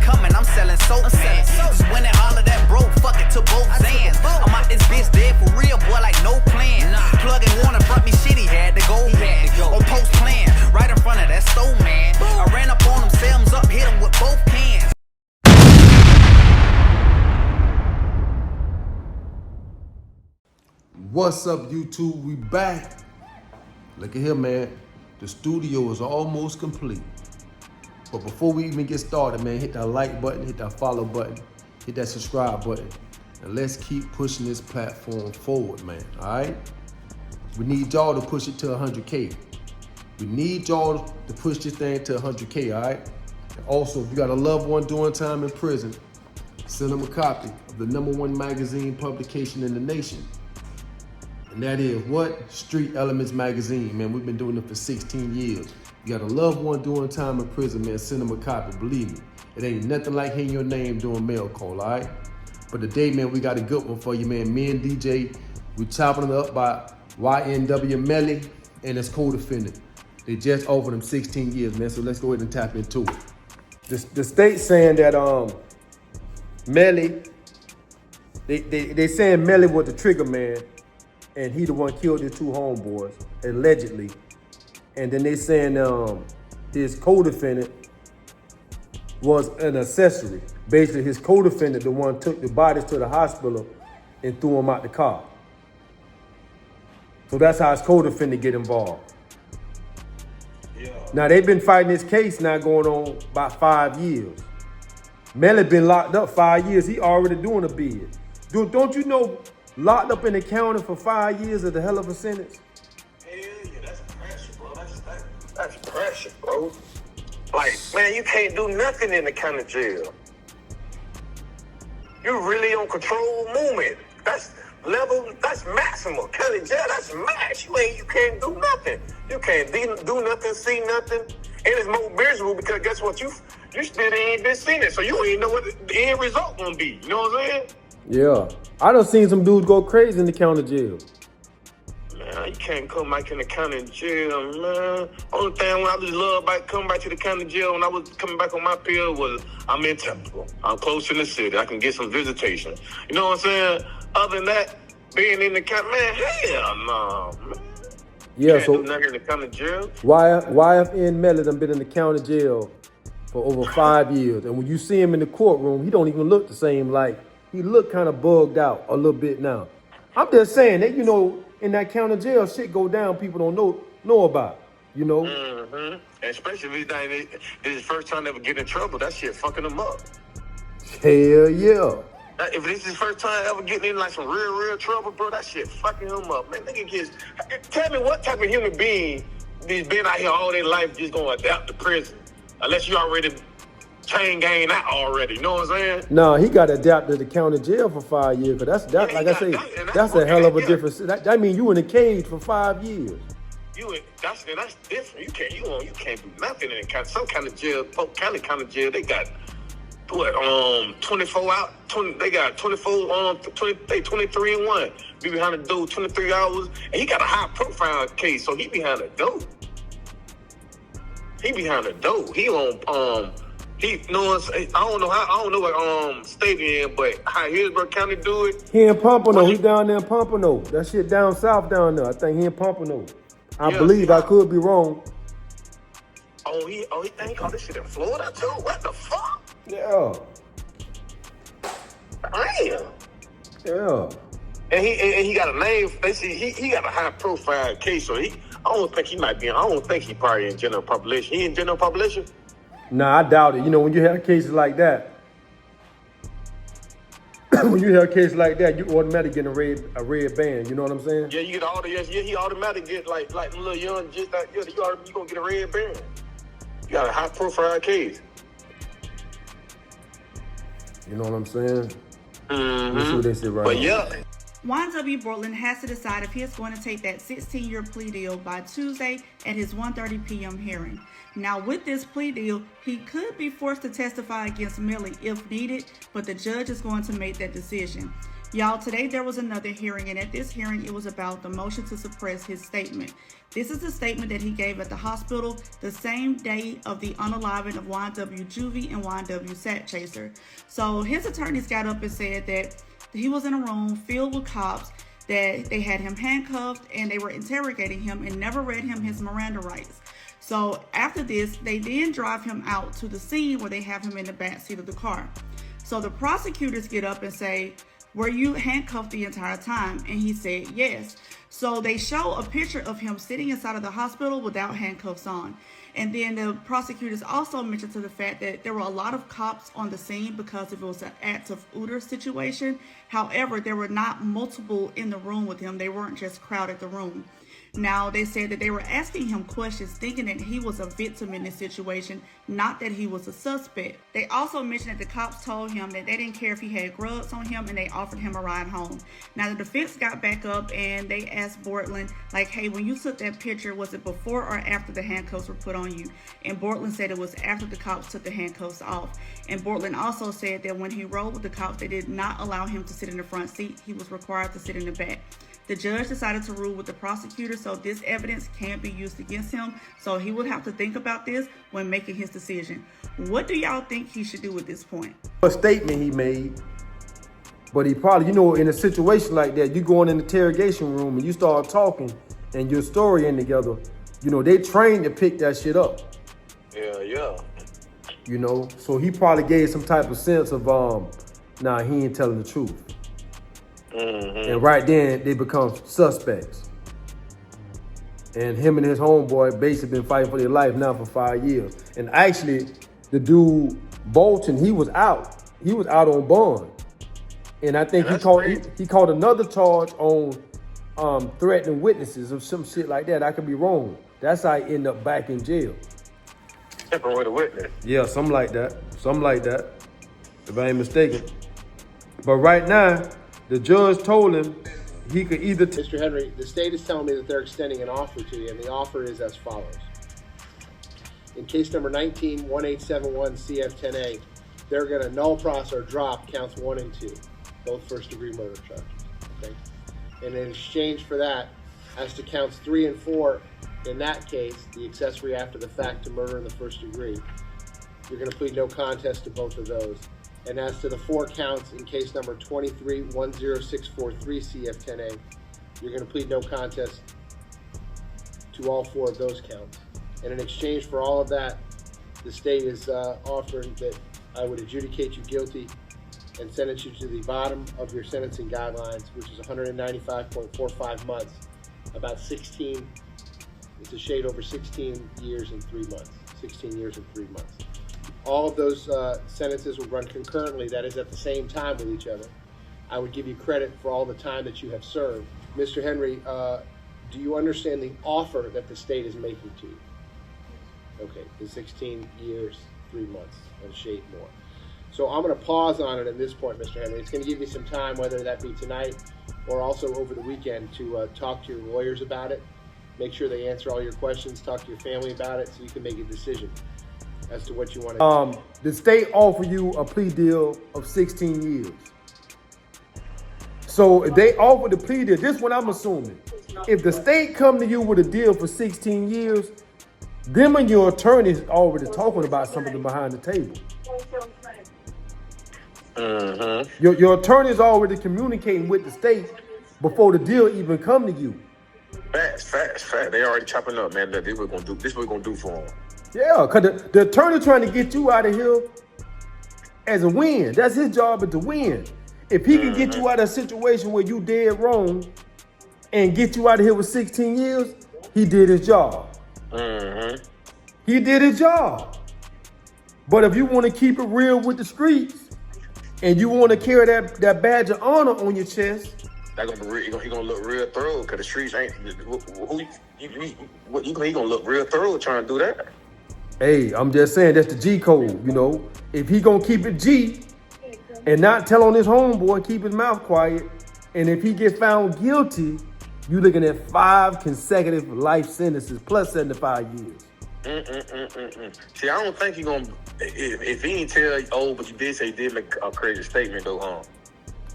coming, I'm selling soap, man. Just when it all of that broke, fuck it to both ends. I'm out this bitch dead for real, boy, like no plan. Plug and Warner front me shit, he had to go, man. On post plan, right in front of that stove, man. I ran up on them, Sam's up, hit him with both cans. What's up, YouTube? We back. Look at here, man. The studio is almost complete. But before we even get started, man, hit that like button, hit that follow button, hit that subscribe button, and let's keep pushing this platform forward, man, all right? We need y'all to push it to 100K. We need y'all to push this thing to 100K, all right? And also, if you got a loved one doing time in prison, send them a copy of the #1 magazine publication in the nation. And that is what? Street Elements Magazine, man. We've been doing it for 16 years. You got a loved one doing time in prison, man, send them a copy, believe me. It ain't nothing like hearing your name doing mail call, all right? But today, man, we got a good one for you, man. Me and DJ, we chopping it up by YNW Melly and his co-defendant. They just over them 16 years, man, so let's go ahead and tap into it. The state saying that Melly, they saying Melly was the trigger man, and he the one killed his two homeboys, allegedly. And then they saying his co-defendant was an accessory. Basically, his co-defendant, the one took the bodies to the hospital and threw them out the car. So that's how his co-defendant get involved. Yeah. Now, they've been fighting this case now going on about 5 years. Melly been locked up 5 years. He already doing a bid. Don't you know, locked up in the county for 5 years is a hell of a sentence? Hell yeah, that's pressure, bro. That's pressure, bro. Like, man, you can't do nothing in the county jail. You really on control movement. That's level, that's maximum. County jail, that's max. You can't do nothing. You can't do nothing, see nothing. And it's more miserable because guess what? You still ain't been seeing it, so you ain't know what the end result gonna be. You know what I'm saying? Yeah. I done seen some dudes go crazy in the county jail. Man, you can't come back in the county jail, man. Only thing when I just love about coming back to the county jail when I was coming back on my pill was I'm in Temple. I'm close to the city. I can get some visitation. You know what I'm saying? Other than that, being in the county, man, hell no, man. Yeah, can't so do nothing in the county jail. YFN Melly done been in the county jail for over 5 years. And when you see him in the courtroom, he don't even look the same. Like, he look kind of bugged out a little bit now. I'm just saying that, you know, in that county jail, shit go down people don't know about, you know? Mm-hmm. Especially if this is his first time ever getting in trouble, that shit fucking him up. Hell yeah. If this is his first time ever getting in like some real trouble, bro, that shit fucking him up, man. Tell me what type of human being has been out here all their life just gonna adapt to prison, unless you already chain gang out already, you know what I'm saying? No, he got adapted to county jail for 5 years, because that's a hell of a difference. That means you in a cage for 5 years. That's different. You can't do nothing in some kind of jail. Polk County kind of jail, they got 24 out. They got 24 23 and 1. Be behind the door 23 hours, and he got a high profile case, so he behind the door. He on I don't know what state he in, but how Hillsborough County do it. He in Pompano. He down there in Pompano. That shit down south down there. I think he in Pompano. I believe. I could be wrong. He called this shit in Florida too? What the fuck? Yeah. Damn. Yeah. And he got a name. They see he got a high profile case, so I don't think he probably in general population. He in general population? Nah, I doubt it. You know, when you have cases like that, you automatically get a red band. You know what I'm saying? Yeah, you get he automatically get like little young just like you gonna get a red band. You got a high profile case. You know what I'm saying? Mm-hmm. Let's see what they say right now. But now. yeah. YNW Bortlen has to decide if he is going to take that 16-year plea deal by Tuesday at his 1:30 p.m. hearing. Now, with this plea deal, he could be forced to testify against Melly if needed, but the judge is going to make that decision. Y'all, today there was another hearing, and at this hearing, it was about the motion to suppress his statement. This is the statement that he gave at the hospital the same day of the unaliving of YNW Juvie and YNW Sat Chaser. So his attorneys got up and said that he was in a room filled with cops, that they had him handcuffed and they were interrogating him and never read him his Miranda rights. So after this, they then drive him out to the scene where they have him in the back seat of the car. So the prosecutors get up and say, "Were you handcuffed the entire time?" And he said, "Yes." So they show a picture of him sitting inside of the hospital without handcuffs on. And then the prosecutors also mentioned to the fact that there were a lot of cops on the scene because it was an active Uter situation. However, there were not multiple in the room with him. They weren't just crowded the room. Now, they said that they were asking him questions thinking that he was a victim in this situation, not that he was a suspect. They also mentioned that the cops told him that they didn't care if he had drugs on him and they offered him a ride home. Now, the defense got back up and they asked Bortlen, like, "Hey, when you took that picture, was it before or after the handcuffs were put on you?" And Bortlen said it was after the cops took the handcuffs off. And Bortlen also said that when he rode with the cops, they did not allow him to sit in the front seat. He was required to sit in the back. The judge decided to rule with the prosecutor, so this evidence can't be used against him. So he would have to think about this when making his decision. What do y'all think he should do at this point? A statement he made, but he probably, in a situation like that, you go in an interrogation room and you start talking and your story in together, they trained to pick that shit up. Yeah. So he probably gave some type of sense of, he ain't telling the truth. Mm-hmm. And right then, they become suspects. And him and his homeboy basically been fighting for their life now for 5 years. And actually, the dude, Bolton, he was out. He was out on bond. And I think he caught another charge on threatening witnesses or some shit like that. I could be wrong. That's how he ended up back in jail. Tampering with a witness. Yeah, something like that. If I ain't mistaken. But right now, the judge told him he could either... Mr. Henry, the state is telling me that they're extending an offer to you, and the offer is as follows. In case number 19-1871-CF10A, they're going to null process or drop counts 1 and 2, both first-degree murder charges. Okay? And in exchange for that, as to counts 3 and 4, in that case, the accessory after the fact to murder in the first degree, you're going to plead no contest to both of those. And as to the 4 counts in case number 23-10643-CF10A, you're going to plead no contest to all 4 of those counts. And in exchange for all of that, the state is offering that I would adjudicate you guilty and sentence you to the bottom of your sentencing guidelines, which is 195.45 months, about 16, it's a shade over 16 years and 3 months, 16 years and 3 months. All of those sentences will run concurrently, that is at the same time with each other. I would give you credit for all the time that you have served. Mr. Henry, do you understand the offer that the state is making to you? Okay, the 16 years, 3 months, and a shade more. So I'm going to pause on it at this point, Mr. Henry. It's going to give you some time, whether that be tonight or also over the weekend, to talk to your lawyers about it, make sure they answer all your questions, talk to your family about it so you can make a decision as to what you want to do. The state offer you a plea deal of 16 years. So if they offer the plea deal, this is what I'm assuming. If the state come to you with a deal for 16 years, them and your attorneys already talking about something behind the table. Mm-hmm. Your attorneys already communicating with the state before the deal even come to you. Facts. They already chopping up, man. This what we're gonna do. This what we're gonna do for them. Yeah, because the attorney trying to get you out of here as a win. That's his job, is to win. If he can get you out of a situation where you dead wrong and get you out of here with 16 years, he did his job. Mm-hmm. He did his job. But if you want to keep it real with the streets and you want to carry that badge of honor on your chest, That gonna be real, he gonna look real thorough because the streets ain't. He gonna look real thorough trying to do that. hey, I'm just saying that's the G code, If he gonna keep it G and not tell on his homeboy, keep his mouth quiet, and if he get found guilty, you looking at 5 consecutive life sentences plus 75 years. See, I don't think he gonna. If he ain't tell, but you did say you did make a crazy statement though,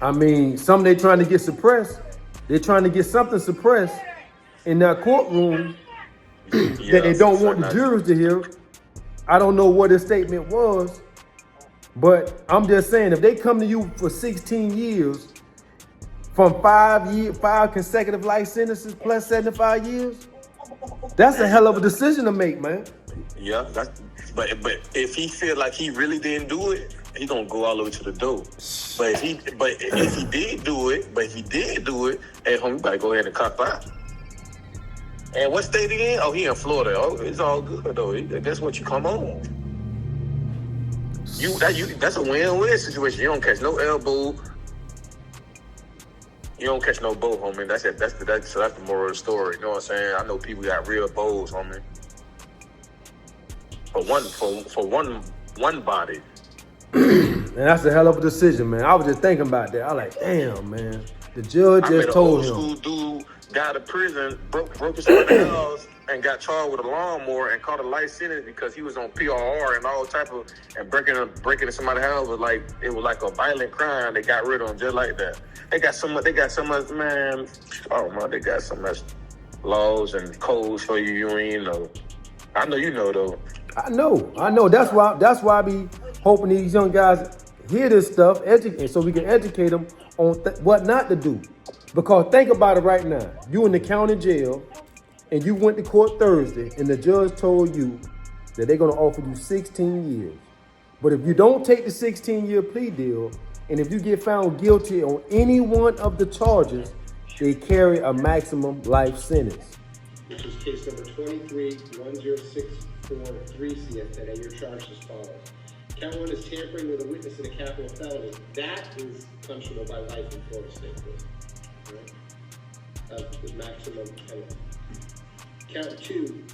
I mean, some they trying to get suppressed. They're trying to get something suppressed in that courtroom that they don't want the jurors to hear. I don't know what his statement was, but I'm just saying, if they come to you for 16 years from 5 consecutive life sentences plus 75 years, that's a hell of a decision to make, man. Yeah, but if he feel like he really didn't do it, he gonna go all the way to the door. But if he did do it, hey homie, you better go ahead and cop out. And what state he in? Oh, he in Florida. Oh, it's all good though. That's what you come on. That's a win-win situation. You don't catch no elbow. You don't catch no bow, homie. That's the moral of the story. You know what I'm saying? I know people got real bows, homie. For one body. And that's a hell of a decision, man. I was just thinking about that. I was like, damn, man. The judge just told him. Old school dude got out of prison, broke his house, and got charged with a lawnmower and caught a life sentence because he was on PRR and all type of and breaking into somebody's house was like a violent crime. They got rid of him just like that. They got so much, man. Oh man, they got so much laws and codes for you. You ain't know. I know you know though. I know. That's why I be hoping these young guys hear this stuff, educate, so we can educate them on what not to do. Because think about it right now. You in the county jail, and you went to court Thursday, and the judge told you that they're going to offer you 16 years. But if you don't take the 16-year plea deal, and if you get found guilty on any one of the charges, they carry a maximum life sentence. Which is case number 23-10643 CFTA. Your charge as follows. Count 1 is tampering with a witness in a capital felony. That is punishable by life in Florida State Prison. Right? That's the maximum penalty. Count 2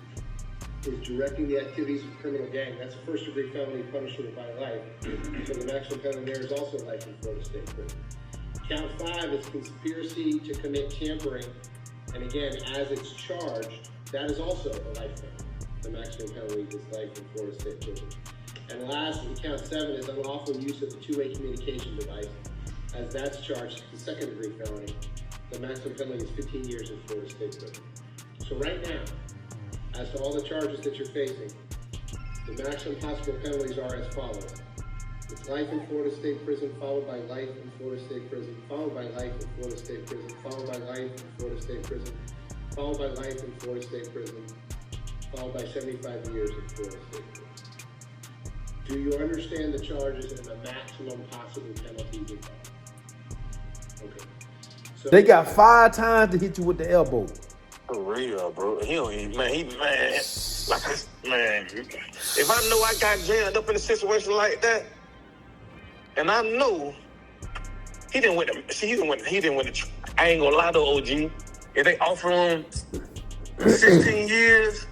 is directing the activities of a criminal gang. That's a first-degree felony punishable by life. So the maximum penalty there is also life in Florida State Prison. Count 5 is conspiracy to commit tampering. And again, as it's charged, that is also a life penalty. The maximum penalty is life in Florida State Prison. And lastly, count 7 is unlawful use of a two-way communication device. As that's charged, the second-degree felony. The maximum penalty is 15 years in Florida State Prison. So right now, as to all the charges that you're facing, the maximum possible penalties are as follows. It's life in Florida State Prison, followed by life in Florida State Prison, followed by life in Florida State Prison, followed by life in Florida State Prison, followed by life in Florida State Prison, followed by 75 years in Florida State Prison. Do you understand the charges and the maximum possible penalties involved? Okay. So they got 5 times to hit you with the elbow. For real, bro. He don't even, man. If I know I got jammed up in a situation like that, and I know he didn't win the. I ain't gonna lie to OG. If they offer him 16 years,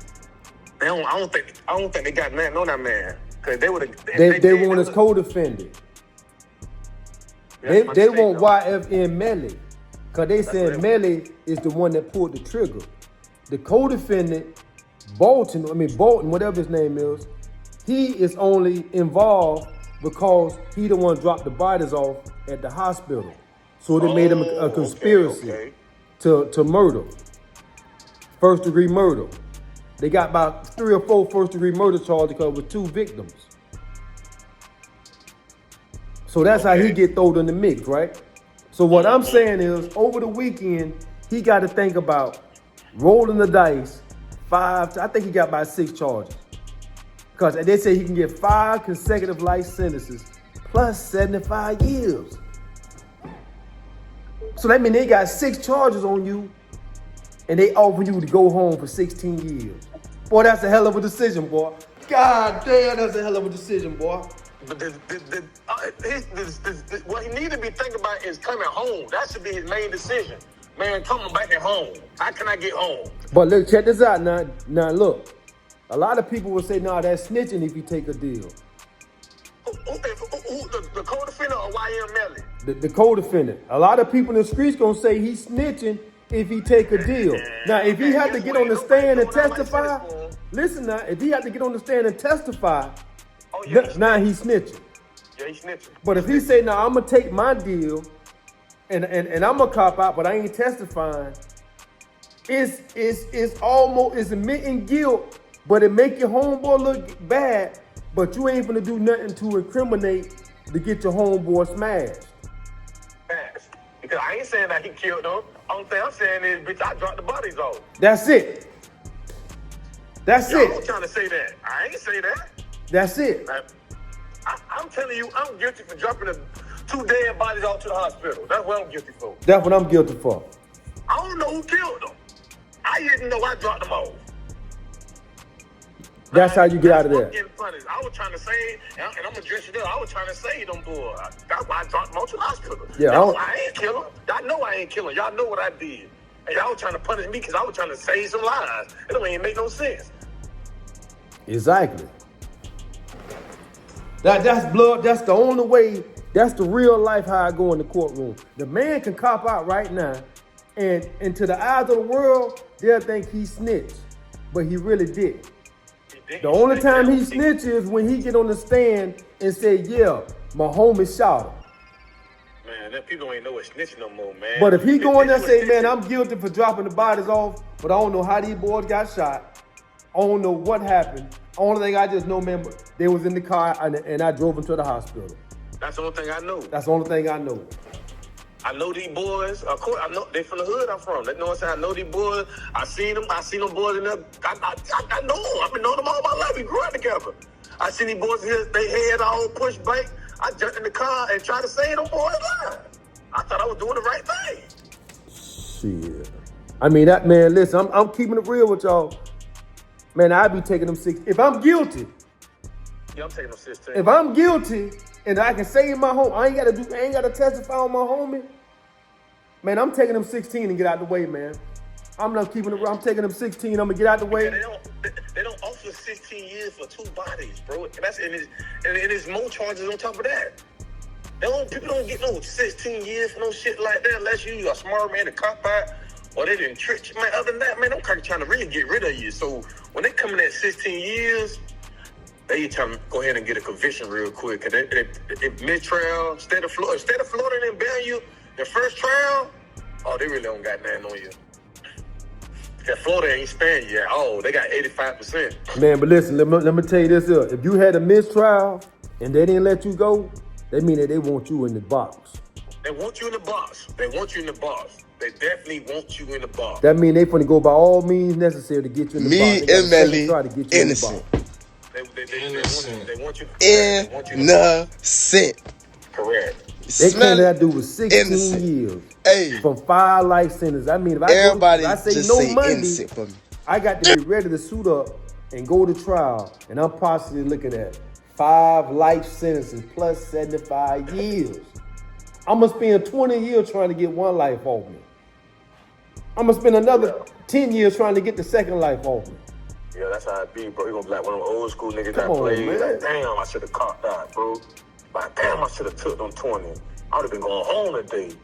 I don't think they got nothing on that man. Cause they would have. They want his co-defendant. They want YFN Melly. Cause they said Melly is the one that pulled the trigger. The co-defendant, Bolton, whatever his name is, he is only involved because he the one dropped the bodies off at the hospital. So they made him a conspiracy to murder. First degree murder. They got about 3 or 4 first degree murder charges because with 2 victims. So that's how he get thrown in the mix, right? So what I'm saying is, over the weekend, he got to think about rolling the dice. I think he got about 6 charges. Because they say he can get 5 consecutive life sentences plus 75 years. So that means they got 6 charges on you and they offer you to go home for 16 years. Boy, that's a hell of a decision, boy. God damn, that's a hell of a decision, boy. But what he need to be thinking about is coming home. That should be his main decision. Man, coming back at home. How can I get home? But look, check this out now. Now look, a lot of people will say, nah, that's snitching if you take a deal. The co-defendant or YM Melly? The co-defendant. A lot of people in the streets gonna say he's snitching if he take a deal. Now, if he had to get on the stand and testify, listen now, if he had to get on the stand and testify, now he's snitching. Yeah, he's snitching. But if he say, nah, I'm gonna take my deal and I'm a cop out, but I ain't testifying. It's almost admitting guilt, but it make your homeboy look bad. But you ain't gonna do nothing to incriminate to get your homeboy smashed. Because I ain't saying that he killed them. Only thing I'm saying is, bitch, I dropped the bodies off. That's it. That's Y'all it. trying to say that. I ain't say that. That's it. I'm telling you, I'm guilty for dropping the 2 dead bodies off to the hospital. That's what I'm guilty for. That's what I'm guilty for. I don't know who killed them. I didn't know I dropped them off. That's how you get out of there. I was trying to say, and I'm gonna dress it up. I was trying to save them boys. That's why I dropped them off to the hospital. Yeah, I ain't kill them. Y'all know I ain't kill them. Y'all know what I did. And y'all was trying to punish me because I was trying to save some lives. It don't even make no sense. Exactly. That's blood. That's the only way. That's the real life how I go in the courtroom. The man can cop out right now, and to the eyes of the world, they'll think he snitched, but he really did. The only time he snitches is when he get on the stand and say, "Yeah, my homie shot him." Man, that people ain't know what snitching no more, man. But if he go in there and say, "Man, I'm guilty for dropping the bodies off, but I don't know how these boys got shot. I don't know what happened. Only thing I just know, man, they was in the car and I drove them to the hospital." That's the only thing I know. That's the only thing I know. I know these boys. Of course, I know they from the hood I'm from. They know what I'm saying. I know these boys. I seen them boys in there. I know them. I've been knowing them all my life. We grew up together. I seen these boys here. They head all pushed back. I jumped in the car and tried to save them boys' lives. I thought I was doing the right thing. Shit. I mean, that man, listen, I'm keeping it real with y'all. Man, I be taking them 6. If I'm guilty, Yeah, I'm taking them 16. if I'm guilty and I can save my home, I ain't gotta testify on my homie. Man, I'm taking them 16 and get out the way, man. I'm not keeping it real. I'm taking them 16. I'm gonna get out the way. Yeah, they don't offer 16 years for 2 bodies, bro. And there's more charges on top of that. People don't get no 16 years for no shit like that unless you a smart man to cop out or they didn't trick you. Man, other than that, man, them crackers trying to really get rid of you. So when they come in at 16 years, they trying to go ahead and get a conviction real quick. Cause they mid-trial, state of Florida didn't bail you the first trial, oh, they really don't got nothing on you. That Florida ain't sparing you at all. They got 85%. Man, but listen, let me tell you this here. If you had a mistrial and they didn't let you go, that mean that they want you in the box. They want you in the box. They want you in the box. They definitely want you in the box. That mean they finna go by all means necessary to get you in the box. Me and Melly, innocent. They want you. Innocent. Correct. They claim that dude was 16 innocent. years. Hey. From 5 life sentences. I mean, if I say just no say Monday, innocent for me. I I got to be ready to suit up and go to trial. And I'm possibly looking at 5 life sentences plus 75 years. I'm going to spend 20 years trying to get 1 life off me. I'm going to spend another 10 years trying to get the 2nd life off me. Yeah, that's how it be, bro. You gonna be like one of them old school niggas that Come on, played. man. Like, damn, I should have caught that, bro. Like, damn, I should have took them 20. I would have been going home today.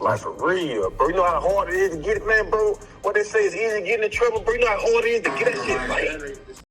Like, for real, bro. You know how hard it is to get it, man, bro? What they say is easy to get in trouble, bro. You know how hard it is to get that shit right.